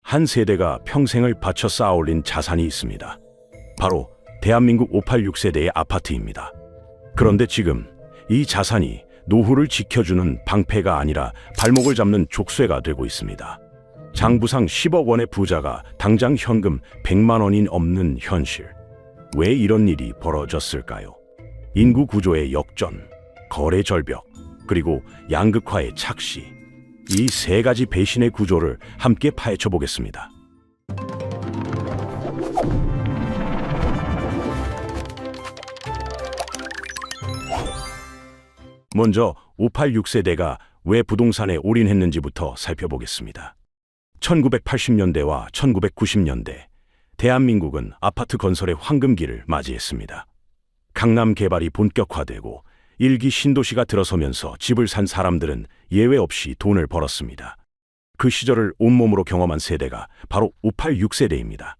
한 세대가 평생을 바쳐 쌓아올린 자산이 있습니다. 바로 대한민국 586세대의 아파트입니다. 그런데 지금 이 자산이 노후를 지켜주는 방패가 아니라 발목을 잡는 족쇄가 되고 있습니다. 장부상 10억 원의 부자가 당장 현금 100만 원이 없는 현실. 왜 이런 일이 벌어졌을까요? 인구 구조의 역전, 거래 절벽, 그리고 양극화의 착시. 이 세 가지 배신의 구조를 함께 파헤쳐 보겠습니다. 먼저 586세대가 왜 부동산에 올인했는지부터 살펴보겠습니다. 1980년대와 1990년대, 대한민국은 아파트 건설의 황금기를 맞이했습니다. 강남 개발이 본격화되고 일기 신도시가 들어서면서 집을 산 사람들은 예외 없이 돈을 벌었습니다. 그 시절을 온몸으로 경험한 세대가 바로 586세대입니다.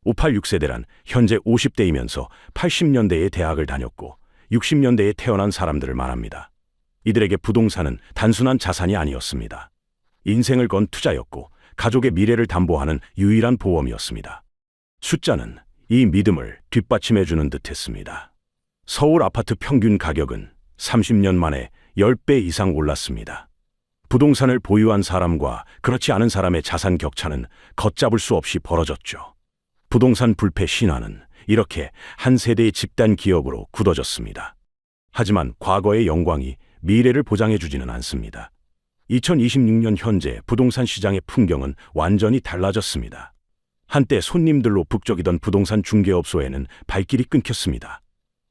586세대란 현재 50대이면서 80년대에 대학을 다녔고 60년대에 태어난 사람들을 말합니다. 이들에게 부동산은 단순한 자산이 아니었습니다. 인생을 건 투자였고 가족의 미래를 담보하는 유일한 보험이었습니다. 숫자는 이 믿음을 뒷받침해주는 듯했습니다. 서울 아파트 평균 가격은 30년 만에 10배 이상 올랐습니다. 부동산을 보유한 사람과 그렇지 않은 사람의 자산 격차는 걷잡을 수 없이 벌어졌죠. 부동산 불패 신화는 이렇게 한 세대의 집단 기억으로 굳어졌습니다. 하지만 과거의 영광이 미래를 보장해주지는 않습니다. 2026년 현재 부동산 시장의 풍경은 완전히 달라졌습니다. 한때 손님들로 북적이던 부동산 중개업소에는 발길이 끊겼습니다.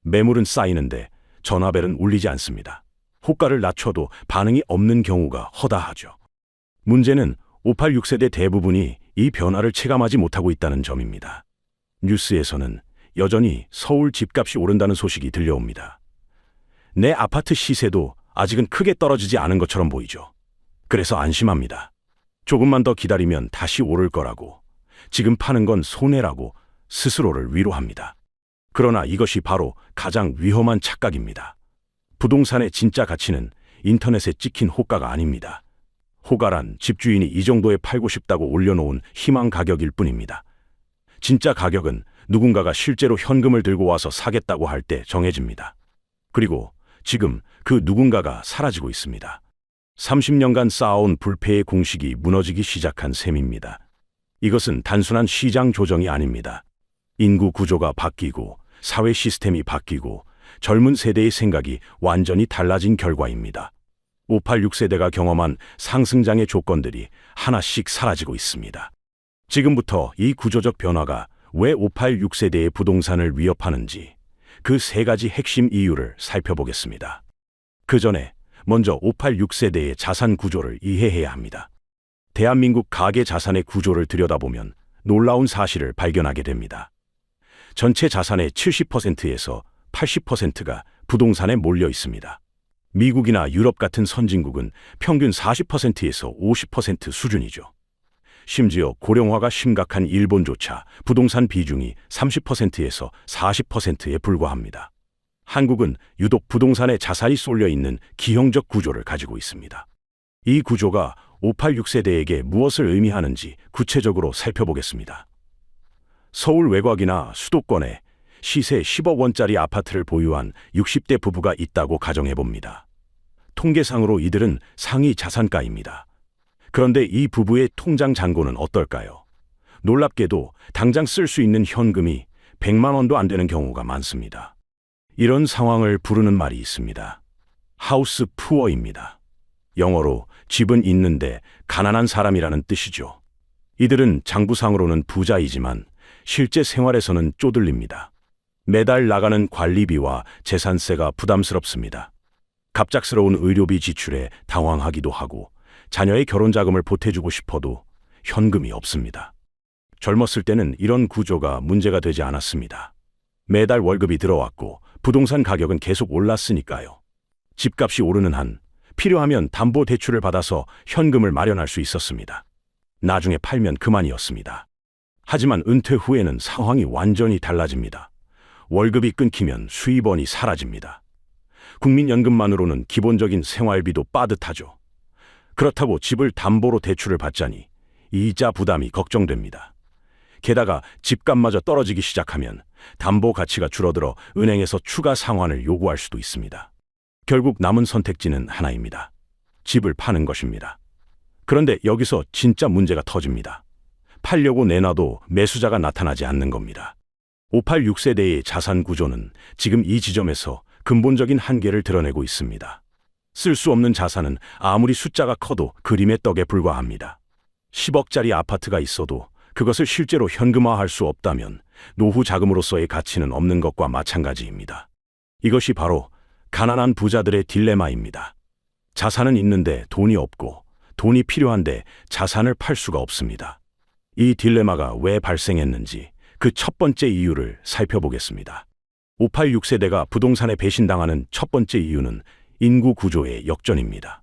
매물은 쌓이는데 전화벨은 울리지 않습니다. 호가를 낮춰도 반응이 없는 경우가 허다하죠. 문제는 586세대 대부분이 이 변화를 체감하지 못하고 있다는 점입니다. 뉴스에서는 여전히 서울 집값이 오른다는 소식이 들려옵니다. 내 아파트 시세도 아직은 크게 떨어지지 않은 것처럼 보이죠. 그래서 안심합니다. 조금만 더 기다리면 다시 오를 거라고, 지금 파는 건 손해라고 스스로를 위로합니다. 그러나 이것이 바로 가장 위험한 착각입니다. 부동산의 진짜 가치는 인터넷에 찍힌 호가가 아닙니다. 호가란 집주인이 이 정도에 팔고 싶다고 올려놓은 희망 가격일 뿐입니다. 진짜 가격은 누군가가 실제로 현금을 들고 와서 사겠다고 할 때 정해집니다. 그리고 지금 그 누군가가 사라지고 있습니다. 30년간 쌓아온 불패의 공식이 무너지기 시작한 셈입니다. 이것은 단순한 시장 조정이 아닙니다. 인구 구조가 바뀌고 사회 시스템이 바뀌고 젊은 세대의 생각이 완전히 달라진 결과입니다. 586세대가 경험한 상승장의 조건들이 하나씩 사라지고 있습니다. 지금부터 이 구조적 변화가 왜 586세대의 부동산을 위협하는지 그 세 가지 핵심 이유를 살펴보겠습니다. 그 전에 먼저 586세대의 자산 구조를 이해해야 합니다. 대한민국 가계 자산의 구조를 들여다보면 놀라운 사실을 발견하게 됩니다. 전체 자산의 70%에서 80%가 부동산에 몰려 있습니다. 미국이나 유럽 같은 선진국은 평균 40%에서 50% 수준이죠. 심지어 고령화가 심각한 일본조차 부동산 비중이 30%에서 40%에 불과합니다. 한국은 유독 부동산에 자산이 쏠려 있는 기형적 구조를 가지고 있습니다. 이 구조가 586세대에게 무엇을 의미하는지 구체적으로 살펴보겠습니다. 서울 외곽이나 수도권에 시세 10억 원짜리 아파트를 보유한 60대 부부가 있다고 가정해봅니다. 통계상으로 이들은 상위 자산가입니다. 그런데 이 부부의 통장 잔고는 어떨까요? 놀랍게도 당장 쓸 수 있는 현금이 100만 원도 안 되는 경우가 많습니다. 이런 상황을 부르는 말이 있습니다. 하우스 푸어입니다. 영어로 집은 있는데 가난한 사람이라는 뜻이죠. 이들은 장부상으로는 부자이지만 실제 생활에서는 쪼들립니다. 매달 나가는 관리비와 재산세가 부담스럽습니다. 갑작스러운 의료비 지출에 당황하기도 하고 자녀의 결혼 자금을 보태주고 싶어도 현금이 없습니다. 젊었을 때는 이런 구조가 문제가 되지 않았습니다. 매달 월급이 들어왔고 부동산 가격은 계속 올랐으니까요. 집값이 오르는 한 필요하면 담보대출을 받아서 현금을 마련할 수 있었습니다. 나중에 팔면 그만이었습니다. 하지만 은퇴 후에는 상황이 완전히 달라집니다. 월급이 끊기면 수입원이 사라집니다. 국민연금만으로는 기본적인 생활비도 빠듯하죠. 그렇다고 집을 담보로 대출을 받자니 이자 부담이 걱정됩니다. 게다가 집값마저 떨어지기 시작하면 담보 가치가 줄어들어 은행에서 추가 상환을 요구할 수도 있습니다. 결국 남은 선택지는 하나입니다. 집을 파는 것입니다. 그런데 여기서 진짜 문제가 터집니다. 팔려고 내놔도 매수자가 나타나지 않는 겁니다. 586세대의 자산 구조는 지금 이 지점에서 근본적인 한계를 드러내고 있습니다. 쓸 수 없는 자산은 아무리 숫자가 커도 그림의 떡에 불과합니다. 10억짜리 아파트가 있어도 그것을 실제로 현금화할 수 없다면 노후 자금으로서의 가치는 없는 것과 마찬가지입니다. 이것이 바로 가난한 부자들의 딜레마입니다. 자산은 있는데 돈이 없고 돈이 필요한데 자산을 팔 수가 없습니다. 이 딜레마가 왜 발생했는지 그 첫 번째 이유를 살펴보겠습니다. 586세대가 부동산에 배신당하는 첫 번째 이유는 인구 구조의 역전입니다.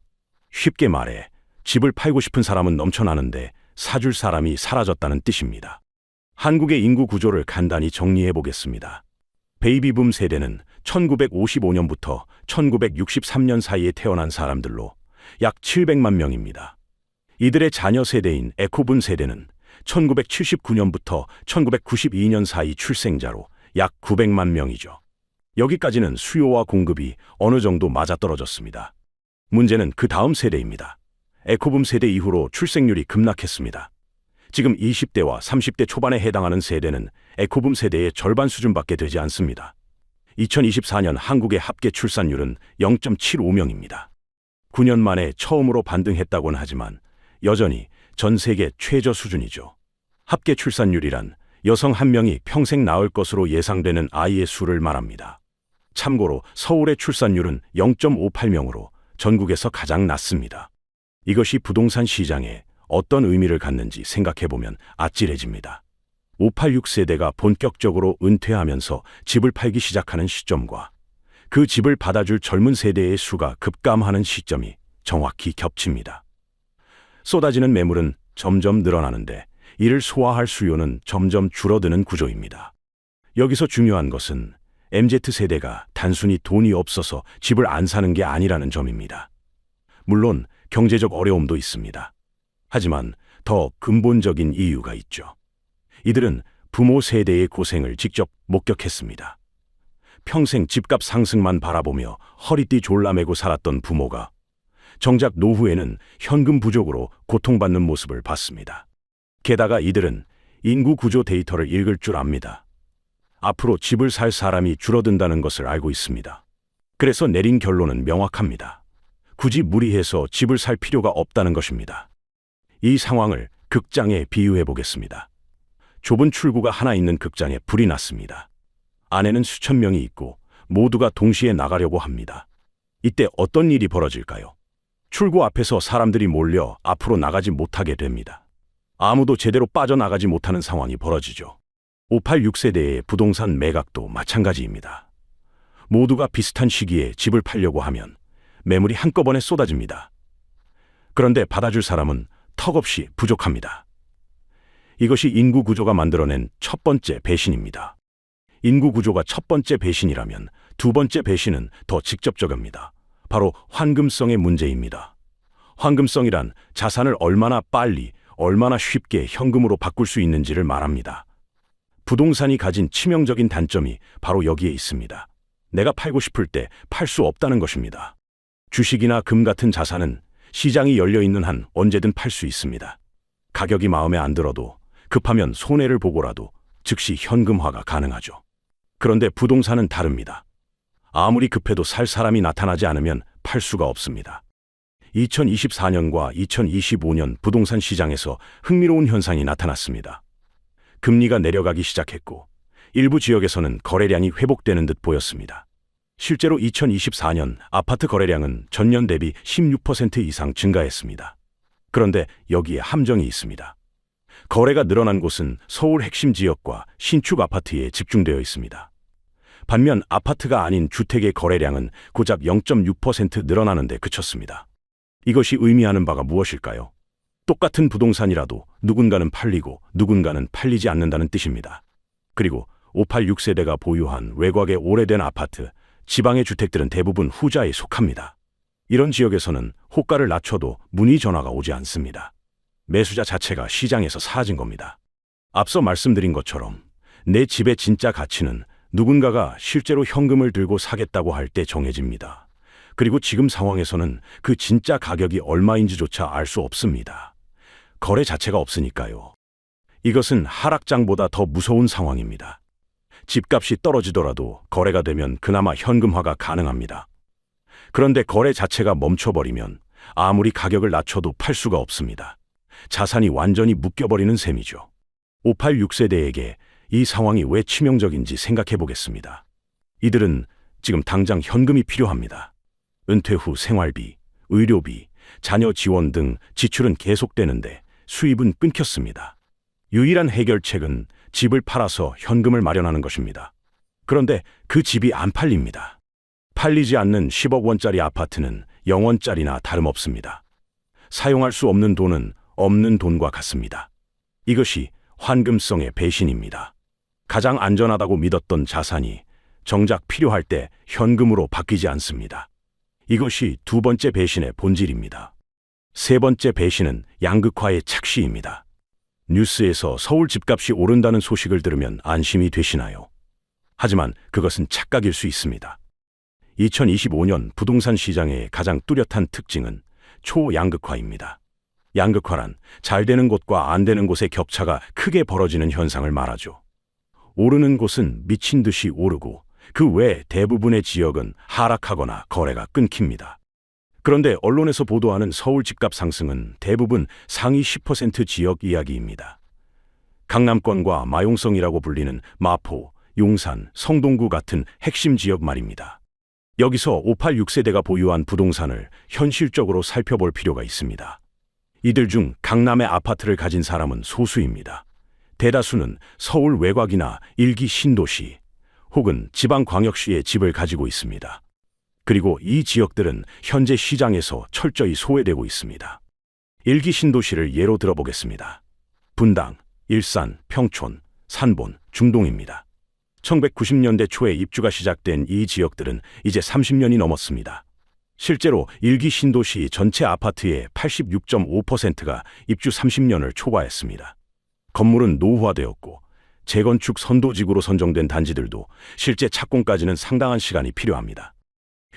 쉽게 말해 집을 팔고 싶은 사람은 넘쳐나는데 사줄 사람이 사라졌다는 뜻입니다. 한국의 인구 구조를 간단히 정리해 보겠습니다. 베이비붐 세대는 1955년부터 1963년 사이에 태어난 사람들로 약 700만 명입니다. 이들의 자녀 세대인 에코붐 세대는 1979년부터 1992년 사이 출생자로 약 900만 명이죠. 여기까지는 수요와 공급이 어느 정도 맞아떨어졌습니다. 문제는 그 다음 세대입니다. 에코붐 세대 이후로 출생률이 급락했습니다. 지금 20대와 30대 초반에 해당하는 세대는 에코붐 세대의 절반 수준밖에 되지 않습니다. 2024년 한국의 합계 출산율은 0.75명입니다. 9년 만에 처음으로 반등했다고는 하지만 여전히 전 세계 최저 수준이죠. 합계 출산율이란 여성 한 명이 평생 낳을 것으로 예상되는 아이의 수를 말합니다. 참고로 서울의 출산율은 0.58명으로 전국에서 가장 낮습니다. 이것이 부동산 시장에 어떤 의미를 갖는지 생각해보면 아찔해집니다. 586세대가 본격적으로 은퇴하면서 집을 팔기 시작하는 시점과 그 집을 받아줄 젊은 세대의 수가 급감하는 시점이 정확히 겹칩니다. 쏟아지는 매물은 점점 늘어나는데 이를 소화할 수요는 점점 줄어드는 구조입니다. 여기서 중요한 것은 MZ세대가 단순히 돈이 없어서 집을 안 사는 게 아니라는 점입니다. 물론 경제적 어려움도 있습니다. 하지만 더 근본적인 이유가 있죠. 이들은 부모 세대의 고생을 직접 목격했습니다. 평생 집값 상승만 바라보며 허리띠 졸라매고 살았던 부모가 정작 노후에는 현금 부족으로 고통받는 모습을 봤습니다. 게다가 이들은 인구 구조 데이터를 읽을 줄 압니다. 앞으로 집을 살 사람이 줄어든다는 것을 알고 있습니다. 그래서 내린 결론은 명확합니다. 굳이 무리해서 집을 살 필요가 없다는 것입니다. 이 상황을 극장에 비유해 보겠습니다. 좁은 출구가 하나 있는 극장에 불이 났습니다. 안에는 수천 명이 있고 모두가 동시에 나가려고 합니다. 이때 어떤 일이 벌어질까요? 출구 앞에서 사람들이 몰려 앞으로 나가지 못하게 됩니다. 아무도 제대로 빠져나가지 못하는 상황이 벌어지죠. 586세대의 부동산 매각도 마찬가지입니다. 모두가 비슷한 시기에 집을 팔려고 하면 매물이 한꺼번에 쏟아집니다. 그런데 받아줄 사람은 턱없이 부족합니다. 이것이 인구 구조가 만들어낸 첫 번째 배신입니다. 인구 구조가 첫 번째 배신이라면 두 번째 배신은 더 직접적입니다. 바로 환금성의 문제입니다. 환금성이란 자산을 얼마나 빨리, 얼마나 쉽게 현금으로 바꿀 수 있는지를 말합니다. 부동산이 가진 치명적인 단점이 바로 여기에 있습니다. 내가 팔고 싶을 때 팔 수 없다는 것입니다. 주식이나 금 같은 자산은 시장이 열려 있는 한 언제든 팔 수 있습니다. 가격이 마음에 안 들어도 급하면 손해를 보고라도 즉시 현금화가 가능하죠. 그런데 부동산은 다릅니다. 아무리 급해도 살 사람이 나타나지 않으면 팔 수가 없습니다. 2024년과 2025년 부동산 시장에서 흥미로운 현상이 나타났습니다. 금리가 내려가기 시작했고 일부 지역에서는 거래량이 회복되는 듯 보였습니다. 실제로 2024년 아파트 거래량은 전년 대비 16% 이상 증가했습니다. 그런데 여기에 함정이 있습니다. 거래가 늘어난 곳은 서울 핵심 지역과 신축 아파트에 집중되어 있습니다. 반면 아파트가 아닌 주택의 거래량은 고작 0.6% 늘어나는 데 그쳤습니다. 이것이 의미하는 바가 무엇일까요? 똑같은 부동산이라도 누군가는 팔리고 누군가는 팔리지 않는다는 뜻입니다. 그리고 586세대가 보유한 외곽의 오래된 아파트, 지방의 주택들은 대부분 후자에 속합니다. 이런 지역에서는 호가를 낮춰도 문의 전화가 오지 않습니다. 매수자 자체가 시장에서 사라진 겁니다. 앞서 말씀드린 것처럼 내 집의 진짜 가치는 누군가가 실제로 현금을 들고 사겠다고 할 때 정해집니다. 그리고 지금 상황에서는 그 진짜 가격이 얼마인지조차 알 수 없습니다. 거래 자체가 없으니까요. 이것은 하락장보다 더 무서운 상황입니다. 집값이 떨어지더라도 거래가 되면 그나마 현금화가 가능합니다. 그런데 거래 자체가 멈춰버리면 아무리 가격을 낮춰도 팔 수가 없습니다. 자산이 완전히 묶여버리는 셈이죠. 586세대에게 이 상황이 왜 치명적인지 생각해 보겠습니다. 이들은 지금 당장 현금이 필요합니다. 은퇴 후 생활비, 의료비, 자녀 지원 등 지출은 계속되는데 수입은 끊겼습니다. 유일한 해결책은 집을 팔아서 현금을 마련하는 것입니다. 그런데 그 집이 안 팔립니다. 팔리지 않는 10억 원짜리 아파트는 0원짜리나 다름없습니다. 사용할 수 없는 돈은 없는 돈과 같습니다. 이것이 환금성의 배신입니다. 가장 안전하다고 믿었던 자산이 정작 필요할 때 현금으로 바뀌지 않습니다. 이것이 두 번째 배신의 본질입니다. 세 번째 배신은 양극화의 착시입니다. 뉴스에서 서울 집값이 오른다는 소식을 들으면 안심이 되시나요? 하지만 그것은 착각일 수 있습니다. 2025년 부동산 시장의 가장 뚜렷한 특징은 초양극화입니다. 양극화란 잘 되는 곳과 안 되는 곳의 격차가 크게 벌어지는 현상을 말하죠. 오르는 곳은 미친 듯이 오르고 그 외 대부분의 지역은 하락하거나 거래가 끊깁니다. 그런데 언론에서 보도하는 서울 집값 상승은 대부분 상위 10% 지역 이야기입니다. 강남권과 마용성이라고 불리는 마포, 용산, 성동구 같은 핵심 지역 말입니다. 여기서 586세대가 보유한 부동산을 현실적으로 살펴볼 필요가 있습니다. 이들 중 강남의 아파트를 가진 사람은 소수입니다. 대다수는 서울 외곽이나 일기 신도시 혹은 지방광역시에 집을 가지고 있습니다. 그리고 이 지역들은 현재 시장에서 철저히 소외되고 있습니다. 일기 신도시를 예로 들어보겠습니다. 분당, 일산, 평촌, 산본, 중동입니다. 1990년대 초에 입주가 시작된 이 지역들은 이제 30년이 넘었습니다. 실제로 일기 신도시 전체 아파트의 86.5%가 입주 30년을 초과했습니다. 건물은 노후화되었고 재건축 선도지구로 선정된 단지들도 실제 착공까지는 상당한 시간이 필요합니다.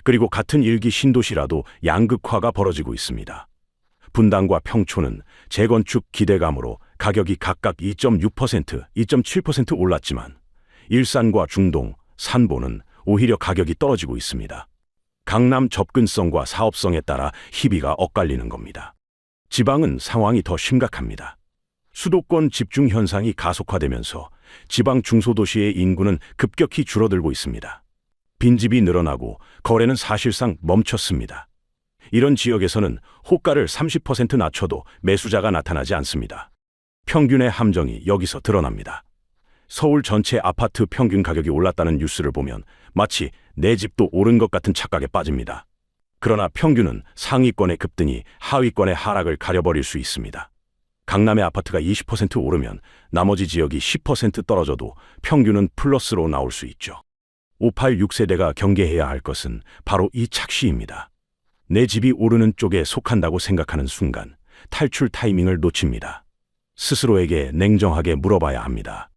그리고 같은 일기 신도시라도 양극화가 벌어지고 있습니다. 분당과 평촌은 재건축 기대감으로 가격이 각각 2.6%, 2.7% 올랐지만 일산과 중동, 산보는 오히려 가격이 떨어지고 있습니다. 강남 접근성과 사업성에 따라 희비가 엇갈리는 겁니다. 지방은 상황이 더 심각합니다. 수도권 집중 현상이 가속화되면서 지방 중소도시의 인구는 급격히 줄어들고 있습니다. 빈집이 늘어나고 거래는 사실상 멈췄습니다. 이런 지역에서는 호가를 30% 낮춰도 매수자가 나타나지 않습니다. 평균의 함정이 여기서 드러납니다. 서울 전체 아파트 평균 가격이 올랐다는 뉴스를 보면 마치 내 집도 오른 것 같은 착각에 빠집니다. 그러나 평균은 상위권의 급등이 하위권의 하락을 가려버릴 수 있습니다. 강남의 아파트가 20% 오르면 나머지 지역이 10% 떨어져도 평균은 플러스로 나올 수 있죠. 586세대가 경계해야 할 것은 바로 이 착시입니다. 내 집이 오르는 쪽에 속한다고 생각하는 순간 탈출 타이밍을 놓칩니다. 스스로에게 냉정하게 물어봐야 합니다.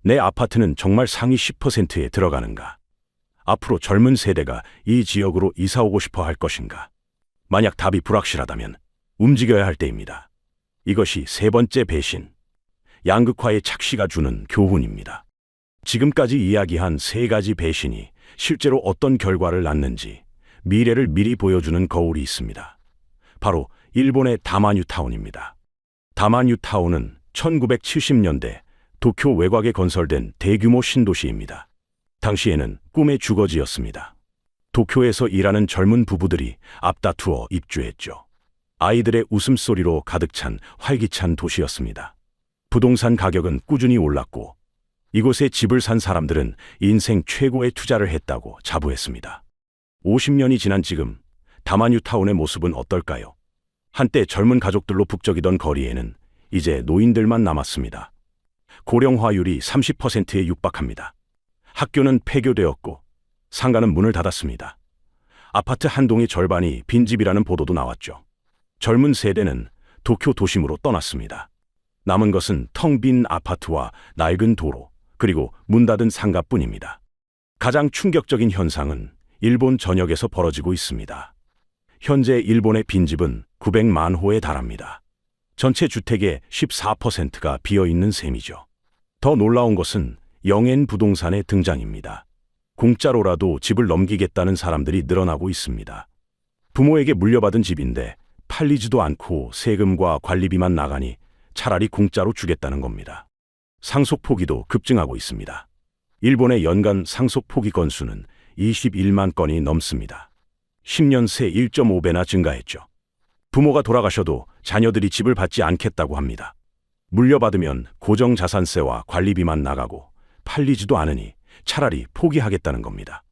내 아파트는 정말 상위 10%에 들어가는가? 앞으로 젊은 세대가 이 지역으로 이사 오고 싶어 할 것인가? 만약 답이 불확실하다면 움직여야 할 때입니다. 이것이 세 번째 배신, 양극화의 착시가 주는 교훈입니다. 지금까지 이야기한 세 가지 배신이 실제로 어떤 결과를 낳는지 미래를 미리 보여주는 거울이 있습니다. 바로 일본의 다마뉴타운입니다. 다마뉴타운은 1970년대 도쿄 외곽에 건설된 대규모 신도시입니다. 당시에는 꿈의 주거지였습니다. 도쿄에서 일하는 젊은 부부들이 앞다투어 입주했죠. 아이들의 웃음소리로 가득 찬 활기찬 도시였습니다. 부동산 가격은 꾸준히 올랐고 이곳에 집을 산 사람들은 인생 최고의 투자를 했다고 자부했습니다. 50년이 지난 지금 다마뉴타운의 모습은 어떨까요? 한때 젊은 가족들로 북적이던 거리에는 이제 노인들만 남았습니다. 고령화율이 30%에 육박합니다. 학교는 폐교되었고 상가는 문을 닫았습니다. 아파트 한 동의 절반이 빈집이라는 보도도 나왔죠. 젊은 세대는 도쿄 도심으로 떠났습니다. 남은 것은 텅 빈 아파트와 낡은 도로, 그리고 문 닫은 상가뿐입니다. 가장 충격적인 현상은 일본 전역에서 벌어지고 있습니다. 현재 일본의 빈집은 900만 호에 달합니다. 전체 주택의 14%가 비어있는 셈이죠. 더 놀라운 것은 영엔 부동산의 등장입니다. 공짜로라도 집을 넘기겠다는 사람들이 늘어나고 있습니다. 부모에게 물려받은 집인데 팔리지도 않고 세금과 관리비만 나가니 차라리 공짜로 주겠다는 겁니다. 상속 포기도 급증하고 있습니다. 일본의 연간 상속 포기 건수는 21만 건이 넘습니다. 10년 새 1.5배나 증가했죠. 부모가 돌아가셔도 자녀들이 집을 받지 않겠다고 합니다. 물려받으면 고정자산세와 관리비만 나가고 팔리지도 않으니 차라리 포기하겠다는 겁니다.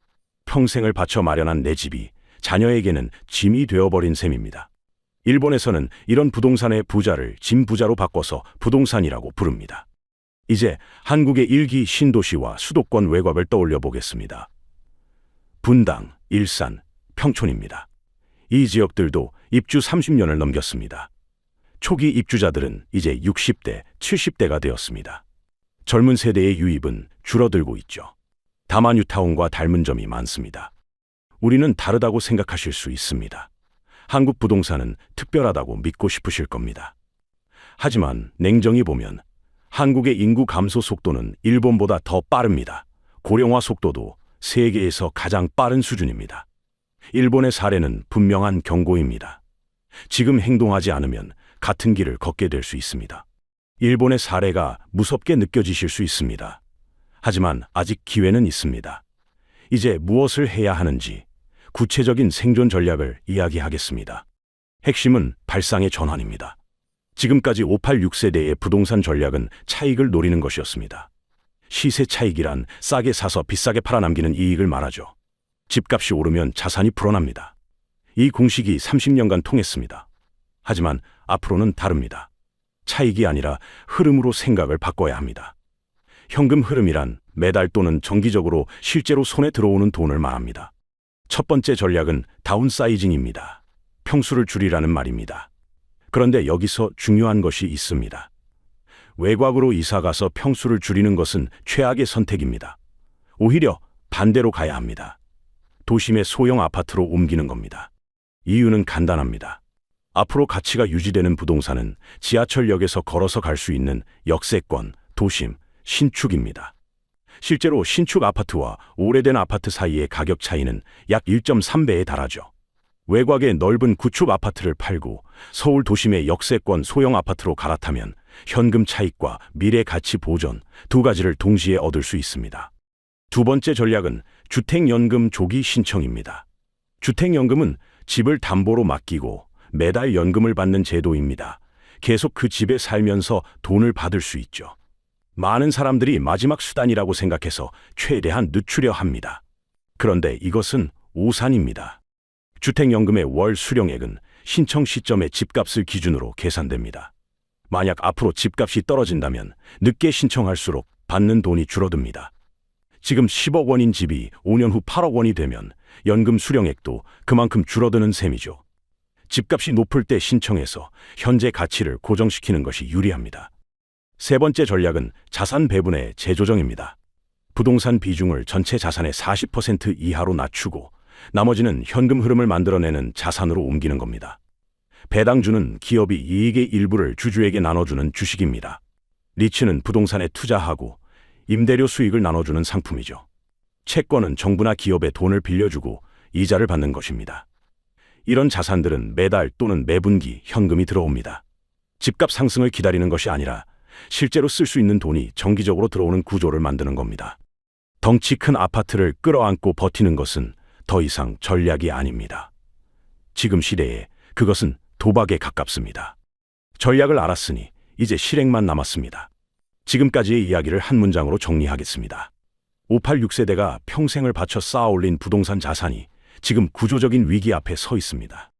평생을 바쳐 마련한 내 집이 자녀에게는 짐이 되어버린 셈입니다. 일본에서는 이런 부동산의 부자를 짐 부자로 바꿔서 부동산이라고 부릅니다. 이제 한국의 일기 신도시와 수도권 외곽을 떠올려 보겠습니다. 분당, 일산, 평촌입니다. 이 지역들도 입주 30년을 넘겼습니다. 초기 입주자들은 이제 60대, 70대가 되었습니다. 젊은 세대의 유입은 줄어들고 있죠. 다만 뉴타운과 닮은 점이 많습니다. 우리는 다르다고 생각하실 수 있습니다. 한국 부동산은 특별하다고 믿고 싶으실 겁니다. 하지만 냉정히 보면 한국의 인구 감소 속도는 일본보다 더 빠릅니다. 고령화 속도도 세계에서 가장 빠른 수준입니다. 일본의 사례는 분명한 경고입니다. 지금 행동하지 않으면 같은 길을 걷게 될 수 있습니다. 일본의 사례가 무섭게 느껴지실 수 있습니다. 하지만 아직 기회는 있습니다. 이제 무엇을 해야 하는지 구체적인 생존 전략을 이야기하겠습니다. 핵심은 발상의 전환입니다. 지금까지 586세대의 부동산 전략은 차익을 노리는 것이었습니다. 시세 차익이란 싸게 사서 비싸게 팔아남기는 이익을 말하죠. 집값이 오르면 자산이 불어납니다. 이 공식이 30년간 통했습니다. 하지만 앞으로는 다릅니다. 차익이 아니라 흐름으로 생각을 바꿔야 합니다. 현금 흐름이란 매달 또는 정기적으로 실제로 손에 들어오는 돈을 말합니다. 첫 번째 전략은 다운사이징입니다. 평수를 줄이라는 말입니다. 그런데 여기서 중요한 것이 있습니다. 외곽으로 이사가서 평수를 줄이는 것은 최악의 선택입니다. 오히려 반대로 가야 합니다. 도심의 소형 아파트로 옮기는 겁니다. 이유는 간단합니다. 앞으로 가치가 유지되는 부동산은 지하철역에서 걸어서 갈 수 있는 역세권, 도심, 신축입니다. 실제로 신축 아파트와 오래된 아파트 사이의 가격 차이는 약 1.3배에 달하죠. 외곽의 넓은 구축 아파트를 팔고 서울 도심의 역세권 소형 아파트로 갈아타면 현금 차익과 미래 가치 보존 두 가지를 동시에 얻을 수 있습니다. 두 번째 전략은 주택연금 조기 신청입니다. 주택연금은 집을 담보로 맡기고 매달 연금을 받는 제도입니다. 계속 그 집에 살면서 돈을 받을 수 있죠. 많은 사람들이 마지막 수단이라고 생각해서 최대한 늦추려 합니다. 그런데 이것은 오산입니다. 주택연금의 월 수령액은 신청 시점의 집값을 기준으로 계산됩니다. 만약 앞으로 집값이 떨어진다면 늦게 신청할수록 받는 돈이 줄어듭니다. 지금 10억 원인 집이 5년 후 8억 원이 되면 연금 수령액도 그만큼 줄어드는 셈이죠. 집값이 높을 때 신청해서 현재 가치를 고정시키는 것이 유리합니다. 세 번째 전략은 자산 배분의 재조정입니다. 부동산 비중을 전체 자산의 40% 이하로 낮추고 나머지는 현금 흐름을 만들어내는 자산으로 옮기는 겁니다. 배당주는 기업이 이익의 일부를 주주에게 나눠주는 주식입니다. 리츠는 부동산에 투자하고 임대료 수익을 나눠주는 상품이죠. 채권은 정부나 기업에 돈을 빌려주고 이자를 받는 것입니다. 이런 자산들은 매달 또는 매분기 현금이 들어옵니다. 집값 상승을 기다리는 것이 아니라 실제로 쓸 수 있는 돈이 정기적으로 들어오는 구조를 만드는 겁니다. 덩치 큰 아파트를 끌어안고 버티는 것은 더 이상 전략이 아닙니다. 지금 시대에 그것은 도박에 가깝습니다. 전략을 알았으니 이제 실행만 남았습니다. 지금까지의 이야기를 한 문장으로 정리하겠습니다. 586세대가 평생을 바쳐 쌓아올린 부동산 자산이 지금 구조적인 위기 앞에 서 있습니다.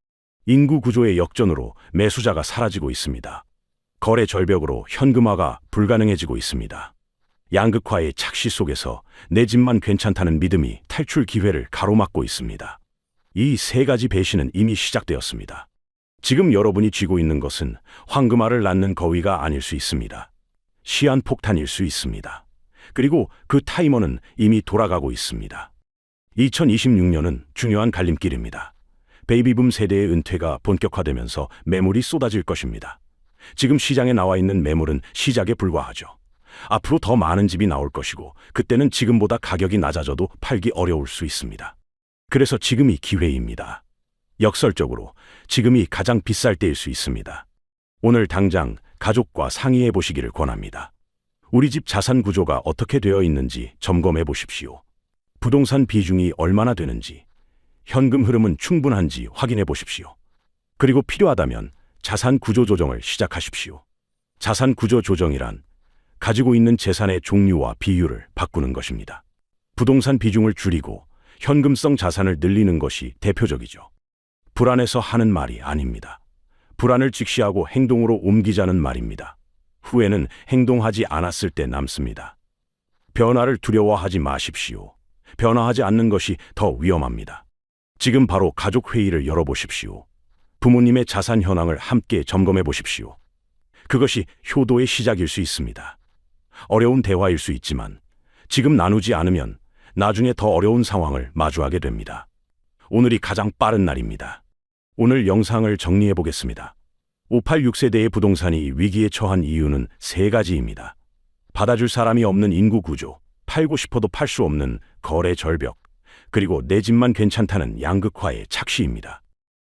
인구 구조의 역전으로 매수자가 사라지고 있습니다. 거래 절벽으로 현금화가 불가능해지고 있습니다. 양극화의 착시 속에서 내 집만 괜찮다는 믿음이 탈출 기회를 가로막고 있습니다. 이 세 가지 배신은 이미 시작되었습니다. 지금 여러분이 쥐고 있는 것은 황금알을 낳는 거위가 아닐 수 있습니다. 시한폭탄일 수 있습니다. 그리고 그 타이머는 이미 돌아가고 있습니다. 2026년은 중요한 갈림길입니다. 베이비붐 세대의 은퇴가 본격화되면서 매물이 쏟아질 것입니다. 지금 시장에 나와 있는 매물은 시작에 불과하죠. 앞으로 더 많은 집이 나올 것이고 그때는 지금보다 가격이 낮아져도 팔기 어려울 수 있습니다. 그래서 지금이 기회입니다. 역설적으로 지금이 가장 비쌀 때일 수 있습니다. 오늘 당장 가족과 상의해 보시기를 권합니다. 우리 집 자산 구조가 어떻게 되어 있는지 점검해 보십시오. 부동산 비중이 얼마나 되는지, 현금 흐름은 충분한지 확인해 보십시오. 그리고 필요하다면 자산 구조 조정을 시작하십시오. 자산 구조 조정이란 가지고 있는 재산의 종류와 비율을 바꾸는 것입니다. 부동산 비중을 줄이고 현금성 자산을 늘리는 것이 대표적이죠. 불안해서 하는 말이 아닙니다. 불안을 직시하고 행동으로 옮기자는 말입니다. 후회는 행동하지 않았을 때 남습니다. 변화를 두려워하지 마십시오. 변화하지 않는 것이 더 위험합니다. 지금 바로 가족 회의를 열어보십시오. 부모님의 자산 현황을 함께 점검해 보십시오. 그것이 효도의 시작일 수 있습니다. 어려운 대화일 수 있지만 지금 나누지 않으면 나중에 더 어려운 상황을 마주하게 됩니다. 오늘이 가장 빠른 날입니다. 오늘 영상을 정리해 보겠습니다. 586세대의 부동산이 위기에 처한 이유는 3가지입니다. 받아줄 사람이 없는 인구 구조, 팔고 싶어도 팔 수 없는 거래 절벽, 그리고 내 집만 괜찮다는 양극화의 착시입니다.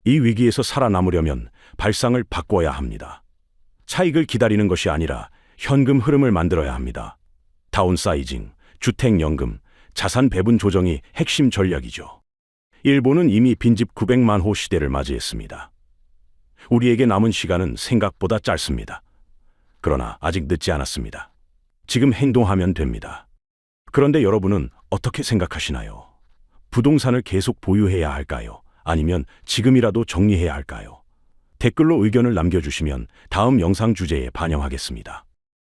이 위기에서 살아남으려면 발상을 바꿔야 합니다. 차익을 기다리는 것이 아니라 현금 흐름을 만들어야 합니다. 다운사이징, 주택연금, 자산 배분 조정이 핵심 전략이죠. 일본은 이미 빈집 900만 호 시대를 맞이했습니다. 우리에게 남은 시간은 생각보다 짧습니다. 그러나 아직 늦지 않았습니다. 지금 행동하면 됩니다. 그런데 여러분은 어떻게 생각하시나요? 부동산을 계속 보유해야 할까요? 아니면 지금이라도 정리해야 할까요? 댓글로 의견을 남겨주시면 다음 영상 주제에 반영하겠습니다.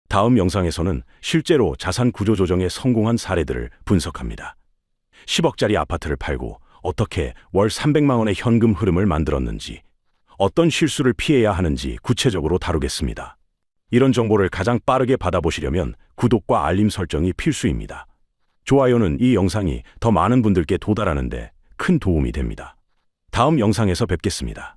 다음 영상에서는 실제로 자산 구조 조정에 성공한 사례들을 분석합니다. 10억짜리 아파트를 팔고 어떻게 월 300만 원의 현금 흐름을 만들었는지, 어떤 실수를 피해야 하는지 구체적으로 다루겠습니다. 이런 정보를 가장 빠르게 받아보시려면 구독과 알림 설정이 필수입니다. 좋아요는 이 영상이 더 많은 분들께 도달하는데 큰 도움이 됩니다. 다음 영상에서 뵙겠습니다.